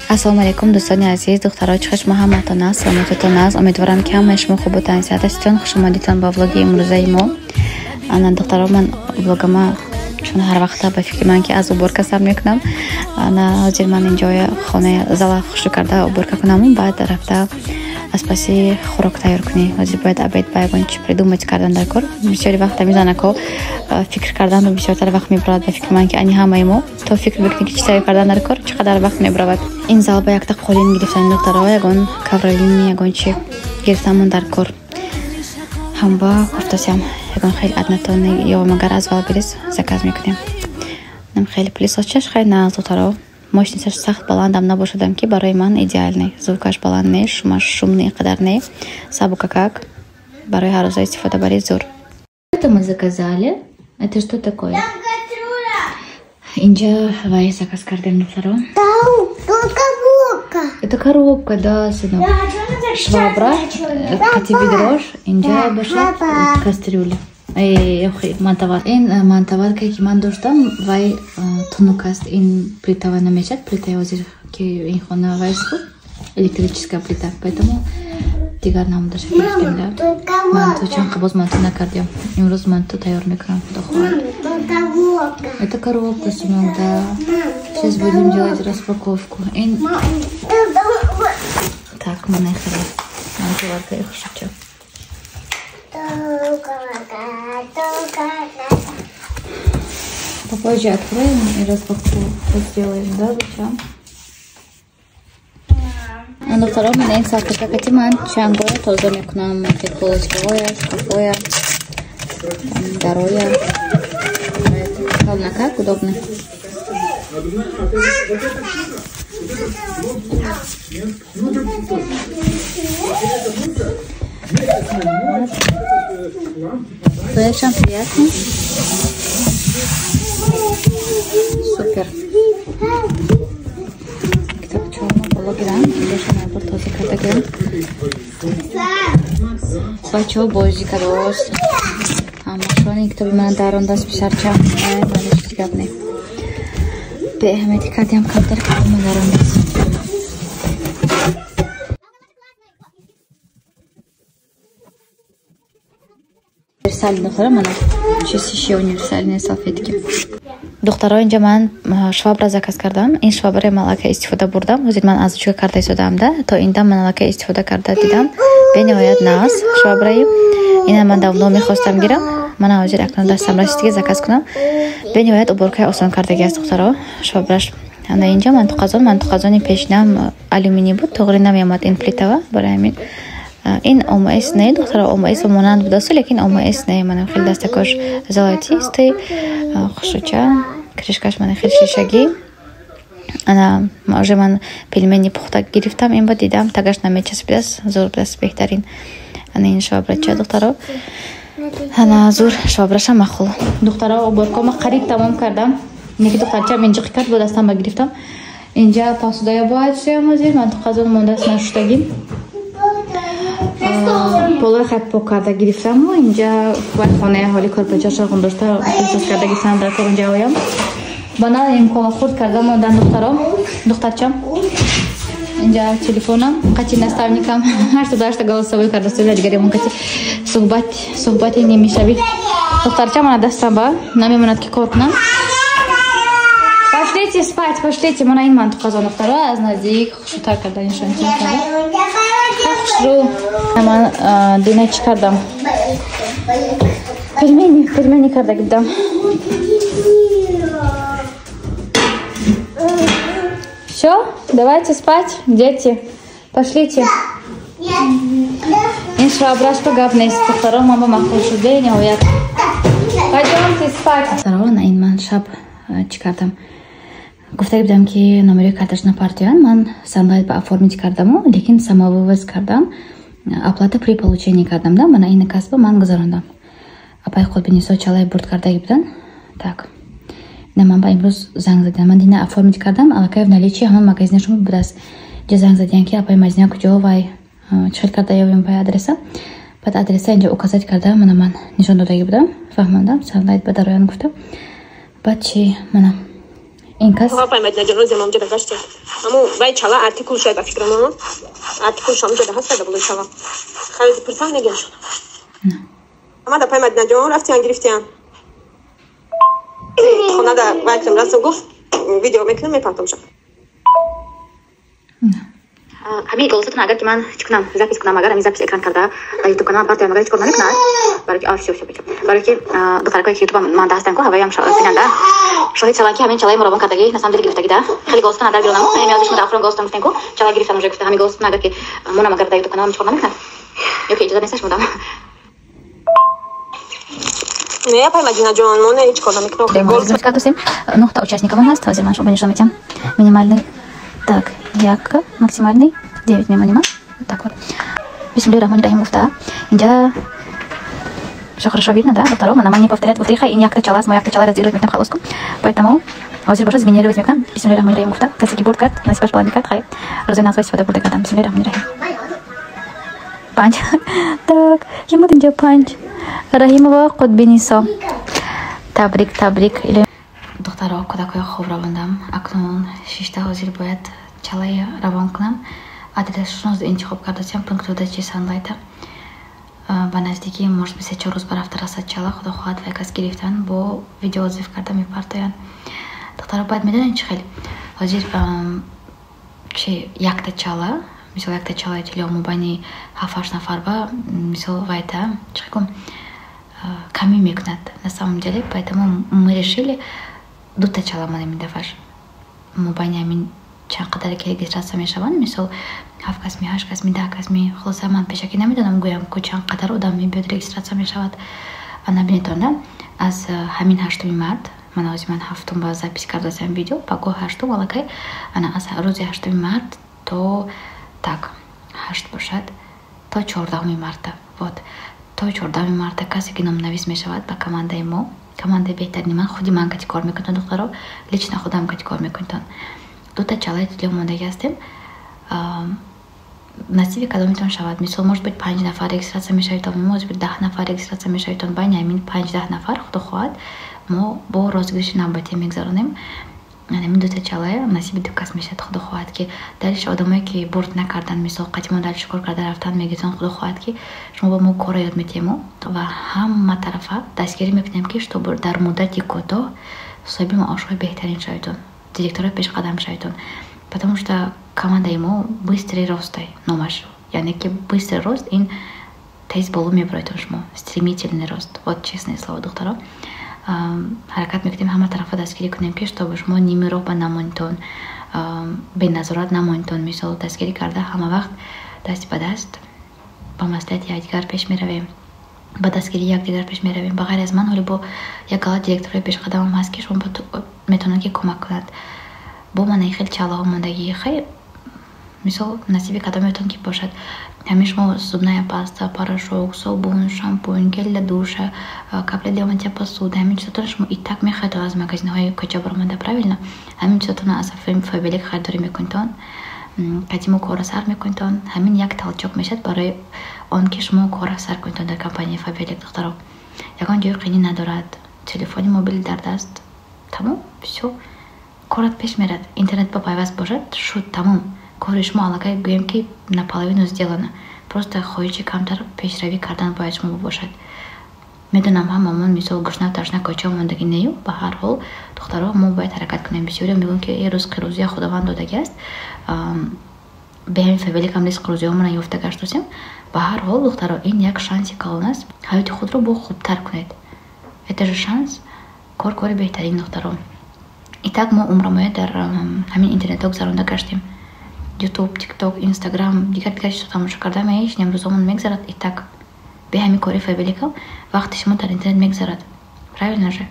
Ассалому алейкум дӯстони азиз, духтарои чихаш ҳаматон аст, саломататон аст. Умедворам ки ҳамаи шумо хуб бутан, сиҳат ҳаститон. Хушомадитон ба влоги имрӯзаи мо. Ана духтаро, ман влогама чун ҳар вақта ба фикри ман ки аз уборка сар мекунам. Ана ҳозир ман инҷоя хона зала хушрӯ карда уборка кунам, баъд рафта аспаси хӯрок тайёр кунӣ. Ҳозир бояд абед ба ягон чи придумать кардан дар кор. Бисёри вақта мезанакҳо фикр карданро бисёртар вақт мебарад. Ба фикри ман ки ани ҳамаи мо то фикр бикунӣ ки чӣ тайёр кардан дар кор чӣ қадар вақт мебаравад. Ин зал ба якта қолин гирифтани духтаро, ягон кавралини, ягон чи гирифтамон дар кор. Ҳамба кофтасиам ягон хеле аднатони ё магар аз валбирис заказ мекунем. Нам хеле пылесосчаш хеле на духтаро. Мощностяш сахт баландам набошадам ки барои ман идеальный. Звукаш баланд не, шумный қадар не. Сабука как. Барои ҳар рӯза истифода бари зур. Это мы заказали. Это что такое? Инҷа вай заказ кардем духтаро. Это коробка, да, сынок. Швабра, кати ведрош, инҷа бошад кастрюля. Мантават. Ин мантаватка ки ман доштам, вай тунук аст. Ин плитава намешад. Плита ҳозир ки ин хона вайс буд, электрическая плита. Поэтому дигар намудаша гирифтем, да. Манту чун қабоз манту накардем. Имрӯз манту тайёр мекунам, худо хоҳад. Это коробка, сынок, да. Сейчас будем делать распаковку. Ин так, мана хеле мантаватка хушуча. Попозже откроем и распаковку сделаем, да, зачем? А духтаро, мен ин сафка кати ман чангоя тоза мекунам, полочковоя, шкафоя, дароя. Ладно, как удобно. Совершенно приятно. Супер. Kitap çoğalma bala giren. Yaşam aldı taze kartagel. Бачо бозӣ кадош. Ҳамашони китоби ман дар он даст бишарча. Манеш гап не. Беҳамияти кардиам камтар китоби ман дар он даст. Универсальный духтаро, мана чистящие универсальные салфетки. Духтаро, инҷа ман швабра заказ кардам. Ин швабра малака истифода бурдам. Ҳозир ман аз учука карда истодам, да. То инда малака истифода карда дидам. Бениҳоят нас швабраи. Ина ман давно мехостам гирам. Мана ҳозир акнун дастам расид ки заказ кунам. Бениҳоят уборкаи осон кардаги аст духтаро. Швабраш. Ана инҷа мантуқазони пешинам алюминий буд. Тоғри намеомад ин плитава. Барои ҳамин ин ОМС не, духтаро, ОМС монанд будасу, лекин ОМС не. Мана хеле дастакош золотистый, хушуча, кришкаш мана хеле шишагӣ. Ана уже ман пельмени пухта гирифтам, ин ба дидам тагаш намечаспидас, зур будас беҳтарин. Ана ин швабрача духтаро. Ана зур швабраша махул. Духтаро, уборкома қариб тамом кардам. Неки духтарча минҷиқи кард бо дастам ба гирифтам. Инҷа посудая бояд шуям ҳозир, мантуқазон мондаст наштагӣ. Полои хат пок карда гирифтам. Инҷа вайхонаи ҳоли корпачаша гундошта пилсос карда гирифтам дар кор инҷа оям. Бана имкона хурд карда мондан духтаро. Духтарчам. Инҷа телефонам, қати наставникам 88 голосовой карда сода дигарем қати суҳбати немешавӣ. Духтарчам мана дастам ба намемонад ки кор кунам. Пошлите спать, пошлите. Мана ин мантуқазон духтаро аз наздик хушрӯтар карда нишон кардам. Хушрӯ. Ман дина чӣ кардам? Пельмени карда гирдам. Всё, давайте спать, дети. Пошлите. Ин швабрашто гап нест духтаро, ман ба махул шуд бениҳоят. Пойдёмте спать. Духтаро, на ин ман шаб чӣ кардам? Гуфта будам ки номери карточна партиян ман санлайт ба оформить кардаму, лекин самовывоз кардам. Оплата при получении кардам, да, мана ин касба ман гузарондам. Апай худбинисо чалай бурд кардаги будан. Так. Ман ба имрӯз занг задам. Ман дина оформить кардам, аллакай в наличии ҳама магазинашон будааст. Ҷа занг задиан ки апай мазина куҷо вай чӣ карда ёбем вай адреса. Баъд адреса инҷа указать карда мана ман нишон додаги будам. Фаҳмондам, санлайт ба дароян гуфтам. Баъд чи мана این کس پای مدینه روز امام جدا گشته اما باید چلا ارتیکل شاید با فکر ما ارتیکل شام جدا هست کرده بلوی چلا خیلی پرسان نگین شد اما در پای مدینه جان رفتیم گرفتیم خونه در وقتی رسم گفت ویدیو میکنم میپرتم شد همین голосатон агар ки ман чӣ кунам запис кунам агар ҳамин запис экран карда дар ютуб канал партия агар чӣ кор намекунад барои ки все барои ки духтаракое ки ютубам ман даҳастан ку ҳаваям бинанда шоҳид шаванд ки ҳамин чалаи муробон кардаги на самом деле гирифтагида хеле голосатон агар билонам ҳамин язиш мудар афрон голосатон гуфтем ку чалаи гирифтан уже гуфта ҳамин голосатон агар ки монам агар дар ютуб каналам чӣ кор намекунад ёки иҷозат несташ мудам не пай мадина ҷон мо не ҳеҷ кор намекунем кардусим 9 участникам ҳаст ҳозир ман шумо нишон медиҳам минимальный так як максимальный 9 мемоним так вот бисмиллахи рахмани рахим гуфта инҷа всё хорошо видно да духтаро мана ман не повторять гуфта хай ин якта чала аст мо якта чала раздирovat мекунем халос ку поэтому ҳозир боша сгенерировать мекунам бисмиллахи рахмани рахим гуфта касе ки бурд кард насибаш баланд кард хай рӯзои назва истифода бурда кардам бисмиллахи рахмани рахим панҷ так ки буд инҷа панҷ раҳимова қутбинисо табрик табрик или духтаро кӯдакҳои хуб равондам акнун 6 ҳозир бояд чалаи равон кунам адресшунос интихоб кардасям пунктуда чи санлайта ба наздики может быть 3-4 рӯз барафта расад чала худо хоҳад ва кас гирифтан бо видеоотзив карда мепартоянд духтаро бояд медонед чи хел ҳозир чи якта чала мисол якта чалаи тилёму байни 7-8 нафар ба мисол вайта чихкум ками мекунад на самом деле поэтому мы решили дута чала мана мидафаш мо байни ҳамин чанд қадаре ки регистрация мешаванд мисол 7 касми 8 касми 10 касми хулоса ман пешаки намедонам гӯям ку чанд қадар одам мебиёд регистрация мешавад набинедонда аз ҳамин 8 март ман ҳозир ман 7 ба запис кардасам видео ба гоҳ 8 алакай ана аз рӯзи 8 март то так 8 бошад то 14 марта вот то 14 марта касе ки номнавис мешавад ба командаи мо командаи беҳтарини ман худи ман кати кор мекунам духтаро лично худам кати кор мекунам дута чалаи тилё мондаги ҳастем насиби кадомитон шавад мисол может быть 5 нафар регистрация мешавитон может быть 10 нафар регистрация мешавитон байни ҳамин 5-10 нафар худо хоҳад мо бо розгириши навбатӣ мегзаронем ҳамин дута чалая насиби ду кас мешавад худо хоҳад ки далиш одамое ки бурд накардан мисол қадимон далиш кор карда рафтан мегизон худо хоҳад ки шумо ба мо кора ёд метиҳему ва ҳама тарафа дастгирӣ мекунем ки чтобы дар муддати кӯтоҳ соҳиби маошҳои беҳтарин шавитон директори пешқадам шавитон потому что командаи мо быстрый ростай номаш яъне ки быстрый рост ин тез боло мебароятон шумо стремительный рост вот честное слово духтаро ҳаракат мекунем ҳама тарафа дастгирӣ кунем ки чтобы шумо нимироҳ ба намонитон беназорат намонитон мисол дастгирӣ карда ҳама вақт даст ба даст ба маслиҳати якдигар пеш меравем ба дастгирии якдигар пеш меравем ба ғайр аз ман ҳоле бо як гала директори пешқадамам ҳаст ки шумо метавонад ки кӯмак кунад бо манаи хел чалаҳо мондагии хай мисол насиби кадометон ки бошад ҳамин шумо зубная паста порошок собун шампунь гел для душа капля для мытья посуды ҳамин чизотон шумо и так мехоҳед аз магазинҳои кӯча баромада правильно ҳамин чизотон аз фабелик харидорӣ мекунитон қадиму кора сар мекунитон ҳамин як талчок мешавад барои он ки шумо кора сар кунитон дар компанияи фабелик духтаро ягон ҷои қини надорад телефони мобили дар даст тамом всё корат пеш мерад интернет ба пайваст бошад шуд тамом кори шумо аллакай гӯем ки наполовину сделано просто хоҳиши камтар пешравӣ кардан бояд шумо бошад медонам ҳамамон мисол гушна ташна кӯча мондагӣ нею ба ҳар ҳол духтаро мо бояд ҳаракат кунем бисёре мегӯям ки рӯз қирӯзия худованд додагӣ аст به همین فبلیک هم لیست قروزی همون یافته گشتیم. به هر حال دخترها این یک شانسی کلان است. حیات خود رو با خوبتر کنید. اتجاه شانس کاری بهترین دخترها. ایتاک ما عمرمایه در همین اینترنت ها گذرانده گشتیم. یوتیوب، تیک تاک، اینستاگرام دیگر چیزا تماشا کردم ایش نمروزمون میگذرد ایتاک به همین کاری فبلیک ها وقتی شما در اینترنت میگذرد. правильно نشه.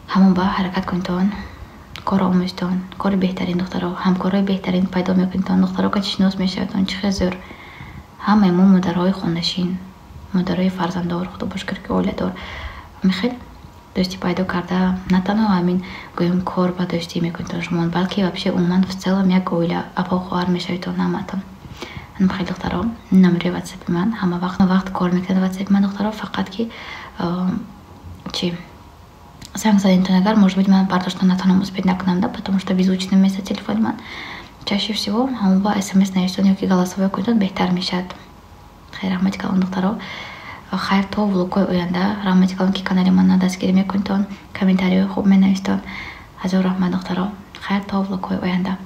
همون با حرکت کنید. کار آموزتان، کار بهترین دخترها، همکارای بهترین پیدا میکنید. دخترها که شناس میشوند چه خزر. همه ما مادرای خانشین، مادرای فرزنددار، خدا باشکر که اولاددار میخواد دوستی پیدا کرده. نه تنها همین گویم کار با دوستی میکنید شما، بلکه واقعا عموما в целом یک اوله اپا خواهر میشوید همتون. من خیلی دخترها نمره واتساپ من همه وقت کار میکنه واتساپ من دخترها فقط که چی агар, может быть, man бардошто натонам успеть накнам, да, потому что беззвучное место телефон man. Чаще всего ҳамба смс навиштан ёки голосовой кунтон беҳтар мешавад. Хайр, раҳмати калон духтаро. Хайр, то влогҳои оянда раҳмати калон ки канали манро дастгирӣ мекунтон, комментариҳои хуб менавистон. Ҳазор раҳмат духтаро. Хайр, то влогҳои оянда.